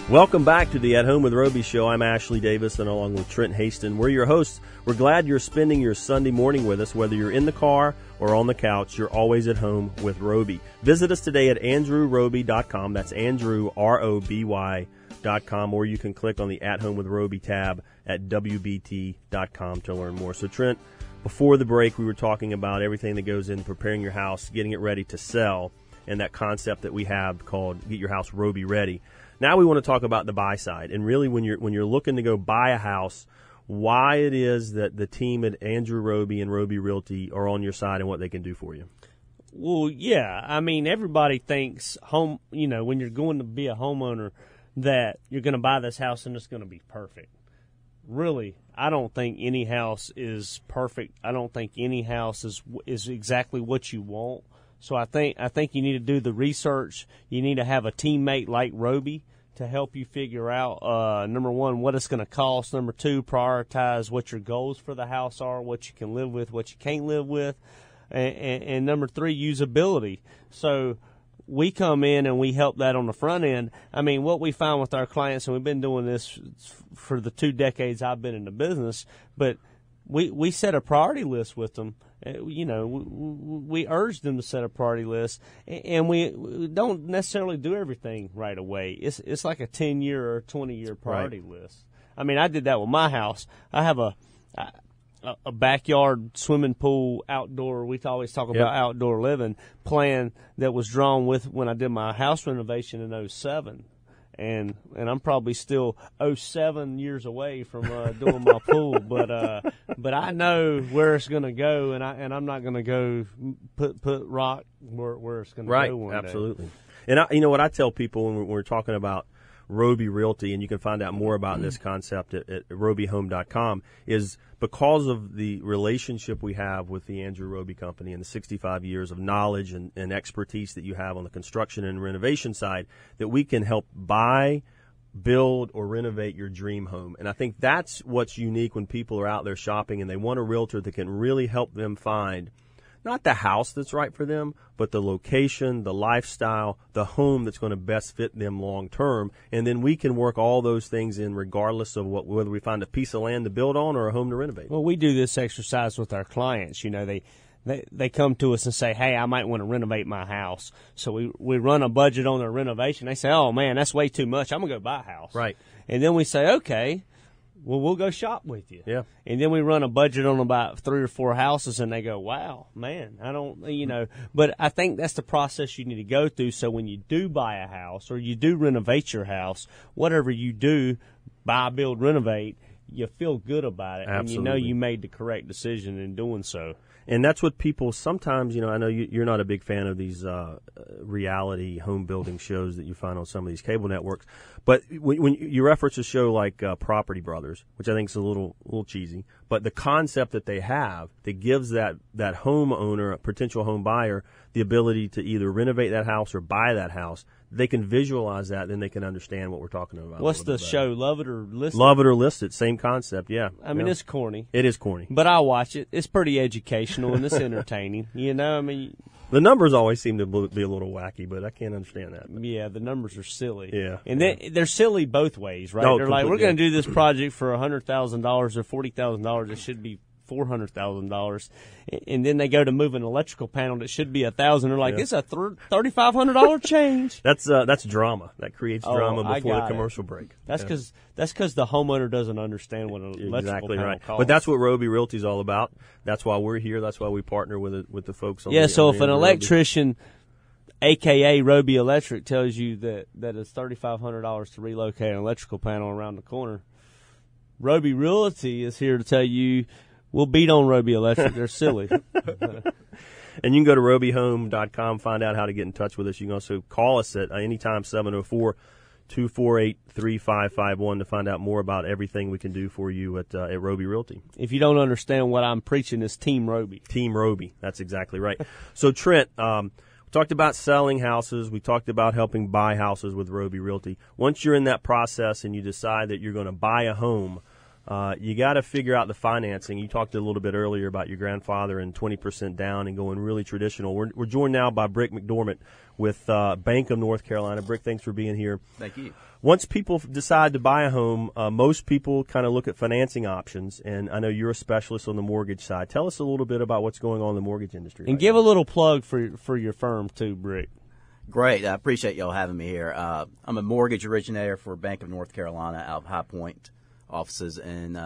Welcome back to the At Home with Roby show. I'm Ashley Davis, and along with Trent Haston, we're your hosts. We're glad you're spending your Sunday morning with us. Whether you're in the car or on the couch, you're always at home with Roby. Visit us today at andrewroby.com. That's Andrew, ROBY.com, or you can click on the At Home with Roby tab at WBT.com to learn more. So, Trent, before the break, we were talking about everything that goes in preparing your house, getting it ready to sell, and that concept that we have called Get Your House Roby Ready. Now we want to talk about the buy side, and really when you're looking to go buy a house, why it is that the team at Andrew Roby and Roby Realty are on your side and what they can do for you. Well, yeah, I mean, everybody thinks when you're going to be a homeowner that you're going to buy this house and it's going to be perfect. Really, I don't think any house is perfect. I don't think any house is exactly what you want. So I think you need to do the research. You need to have a teammate like Roby to help you figure out, number one, what it's going to cost. Number two, prioritize what your goals for the house are, what you can live with, what you can't live with. And number three, usability. So we come in and we help that on the front end. I mean, what we find with our clients, and we've been doing this for the 2 decades I've been in the business, but we set a priority list with them. We urge them to set a priority list, and we don't necessarily do everything right away. It's like a 10-year or 20-year priority list. I mean, I did that with my house. I have a backyard swimming pool, outdoor. We always talk about outdoor living plan that was drawn with when I did my house renovation in 2007. And I'm probably still 07 years away from doing my pool, but I know where it's going to go, and I'm not going to go put rock where it's going to go one day. Absolutely. And what I tell people when we're talking about Roby Realty, and you can find out more about this concept at robyhome.com, is because of the relationship we have with the Andrew Roby Company and the 65 years of knowledge and expertise that you have on the construction and renovation side, that we can help buy, build, or renovate your dream home. And I think that's what's unique when people are out there shopping and they want a realtor that can really help them find not the house that's right for them, but the location, the lifestyle, the home that's going to best fit them long term. And then we can work all those things in regardless of whether we find a piece of land to build on or a home to renovate. Well, we do this exercise with our clients. They come to us and say, hey, I might want to renovate my house. So we run a budget on their renovation. They say, oh, man, that's way too much. I'm going to go buy a house. Right. And then we say, okay, well, we'll go shop with you. Yeah. And then we run a budget on about 3 or 4 houses, and they go, wow, man, I don't, But I think that's the process you need to go through. So when you do buy a house or you do renovate your house, whatever you do, buy, build, renovate, you feel good about it. Absolutely. And you know you made the correct decision in doing so. And that's what people sometimes, I know you're not a big fan of these reality home building shows that you find on some of these cable networks. But when you reference a show like Property Brothers, which I think is a little cheesy, but the concept that they have that gives that homeowner, a potential home buyer, the ability to either renovate that house or buy that house, they can visualize that, then they can understand what we're talking about. What's the show, Love It or List It? Love It or List It, same concept, yeah. I mean, it's corny. It is corny. But I watch it. It's pretty educational and it's entertaining. The numbers always seem to be a little wacky, but I can't understand that. Yeah, the numbers are silly. Yeah. And they're silly both ways, right? Oh, they're like, we're going to do this project for $100,000 or $40,000. It should be $400,000, and then they go to move an electrical panel that should be $1,000. They're like, it's a $3,500 change. That's drama. That creates drama before the commercial break. That's because the homeowner doesn't understand what an electrical panel costs. But that's what Roby Realty is all about. That's why we're here. That's why we partner with the folks. So if an electrician, AKA Roby Electric, tells you that it's $3,500 to relocate an electrical panel around the corner, Roby Realty is here to tell you, we'll beat on Roby Electric. They're silly. And you can go to robyhome.com, find out how to get in touch with us. You can also call us at anytime, 704-248-3551 to find out more about everything we can do for you at Roby Realty. If you don't understand what I'm preaching, it's Team Roby. Team Roby. That's exactly right. So, Trent, we talked about selling houses. We talked about helping buy houses with Roby Realty. Once you're in that process and you decide that you're going to buy a home, You got to figure out the financing. You talked a little bit earlier about your grandfather and 20% down and going really traditional. We're joined now by Brick McDermott with Bank of North Carolina. Brick, thanks for being here. Thank you. Once people decide to buy a home, most people kind of look at financing options, and I know you're a specialist on the mortgage side. Tell us a little bit about what's going on in the mortgage industry. And give a little plug for your firm too, Brick. Great. I appreciate y'all having me here. I'm a mortgage originator for Bank of North Carolina out of High Point, offices in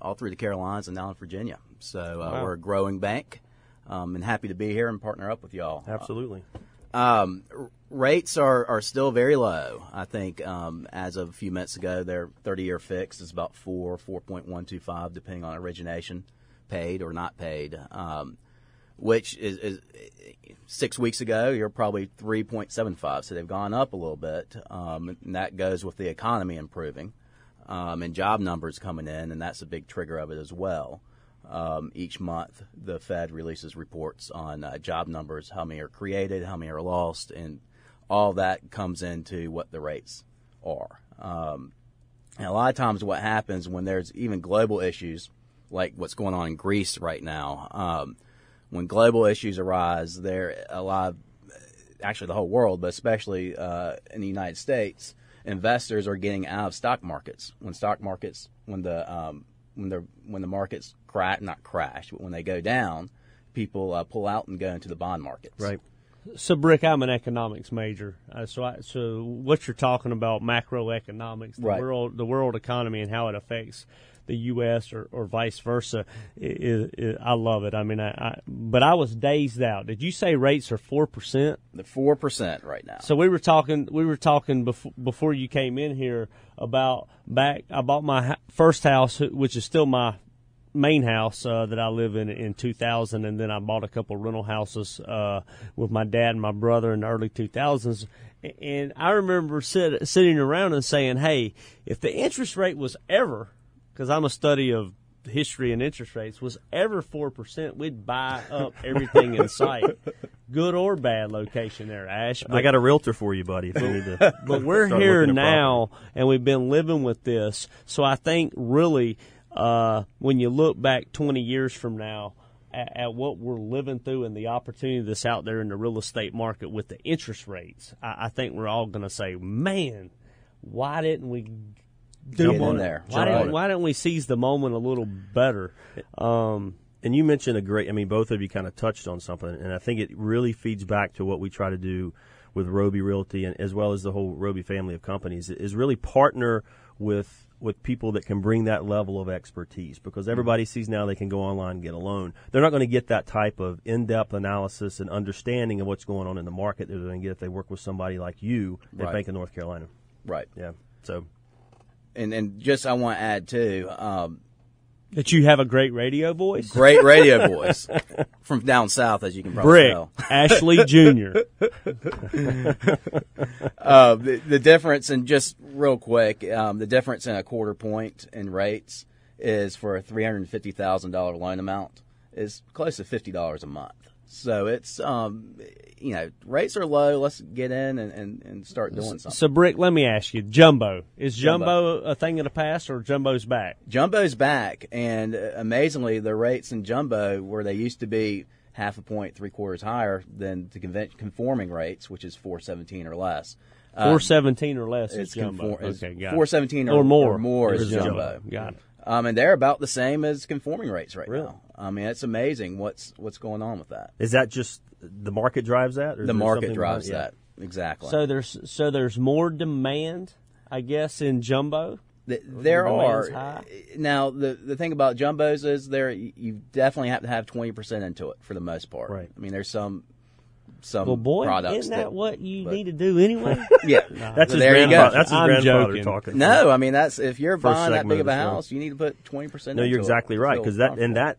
all three of the Carolinas and now in Virginia. So Wow. we're a growing bank, and happy to be here and partner up with y'all. Absolutely. Rates are still very low. I think as of a few minutes ago, their 30-year fix is about 4.125, depending on origination, paid or not paid, which is 6 weeks ago, you're probably 3.75. So they've gone up a little bit, and that goes with the economy improving. And job numbers coming in, and that's a big trigger of it as well. Each month, the Fed releases reports on job numbers, how many are created, how many are lost, and all that comes into what the rates are. And a lot of times what happens when there's even global issues, like what's going on in Greece right now, when global issues arise, actually the whole world, but especially in the United States, investors are getting out of stock markets. When the markets not crash, but when they go down, people pull out and go into the bond markets. Right. So, Brick, I'm an economics major. So what you're talking about, macroeconomics, the world economy, and how it affects the U.S. or vice versa, I love it. I mean, but I was dazed out. Did you say rates are 4%? They're 4% right now. So we were talking before you came in here about I bought my first house, which is still my main house that I live in 2000, and then I bought a couple rental houses with my dad and my brother in the early 2000s. And I remember sitting around and saying, hey, if the interest rate was ever, because I'm a study of history and interest rates, was ever 4%, we'd buy up everything in sight. Good or bad location there, Ash. I got a realtor for you, buddy, if you need to. But we're here now, and we've been living with this. So I think really when you look back 20 years from now at what we're living through and the opportunity that's out there in the real estate market with the interest rates, I think we're all going to say, man, why didn't we jump on there? Why didn't we seize the moment a little better? And you mentioned both of you kind of touched on something, and I think it really feeds back to what we try to do with Roby Realty, and as well as the whole Roby family of companies, is really partner with people that can bring that level of expertise, because everybody sees now they can go online and get a loan. They're not going to get that type of in-depth analysis and understanding of what's going on in the market that they're going to get if they work with somebody like you at Bank of North Carolina. Right. Yeah. So. And just I want to add, too, that you have a great radio voice? Great radio voice. From down south, as you can probably tell. Ashley Jr. The difference, and just real quick, the difference in a quarter point in rates is for a $350,000 loan amount is close to $50 a month. So it's, rates are low. Let's get in and start doing something. So, Brick, let me ask you, jumbo. Is jumbo a thing of the past, or jumbo's back? Jumbo's back, and amazingly, the rates in jumbo, where they used to be half a point, 3/4 higher than the conforming rates, which is 417 or less. 417 or less is jumbo. Okay, got it. 417 or more is jumbo. Got it. And they're about the same as conforming rates right Really? now. I mean, it's amazing what's going on with that. Is that just the market drives that? Or the market drives that, exactly. So there's more demand, I guess, in jumbo. There are. Now, the thing about jumbos is you definitely have to have 20% into it for the most part. Right. I mean, there's some well, boy, products. Isn't that what you need to do anyway? Yeah, that's his there you go. That's his I'm grandfather joking. talking. No, I mean if you're First buying that big of a segment of the house, you need to put 20%. No, you're exactly right, because that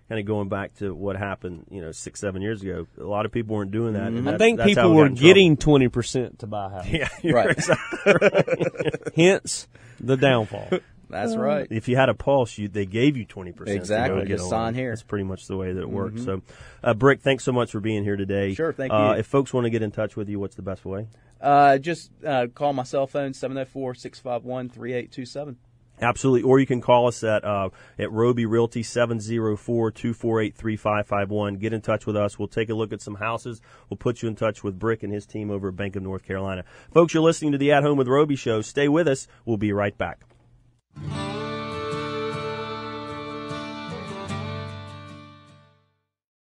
kind of going back to what happened, 6-7 years ago. A lot of people weren't doing that. Mm-hmm. And I think that's people were getting 20% to buy a house. Yeah, you're Right. exactly right. Hence the downfall. That's right. If you had a pulse, they gave you 20%. Exactly. To go Just get sign on. here. That's pretty much the way that it works. So, Brick, thanks so much for being here today. Sure, thank you. If folks want to get in touch with you, what's the best way? Just call my cell phone, 704-651-3827. Absolutely. Or you can call us at Roby Realty, 704-248-3551. Get in touch with us. We'll take a look at some houses. We'll put you in touch with Brick and his team over at Bank of North Carolina. Folks, you're listening to the At Home with Roby show. Stay with us. We'll be right back.